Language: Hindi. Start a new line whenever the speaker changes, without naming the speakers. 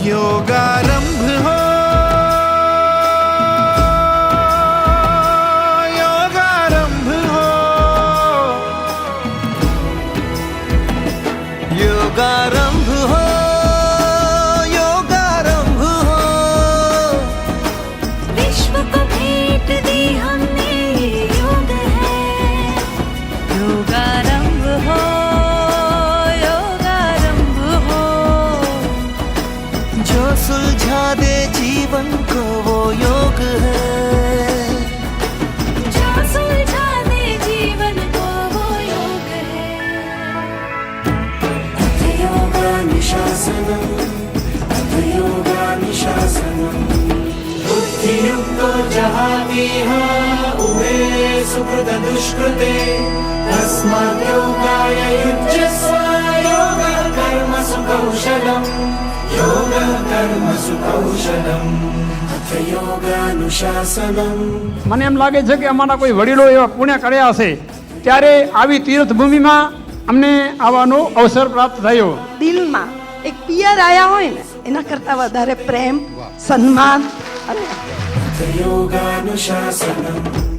योगारंभ हो, योगारंभ हो, योगारंभ हो, योगारंभ हो।
विश्व को भेंट दी हमने योग है। योगारंभ हो, योगारंभ हो।
जो सुलझा दे जीवन को वो योग है।
जो सुलझा दे जीवन को वो योग है। अथ योगानुशासनम्, अथ योगानुशासनम्। बुद्धियुक्तो जहातीह उभे सुकृत दुष्कृते। तस्मात् योगाय युज्यस्व। योगः कर्मसु कौशलम्, योगः कर्मसु कौशलम्। अथ योगानुशासनम्।
મને એમ લાગે છે કે અમારા કોઈ વડીલો એવા પુણ્ય કર્યા હશે ત્યારે આવી તીર્થભૂમિમાં અમને આવવાનો અવસર પ્રાપ્ત થયો.
દિલમાં એક પિયર આયા હોય ને એના કરતા વધારે પ્રેમ, સન્માન અને
अथ योगानुशासनम्।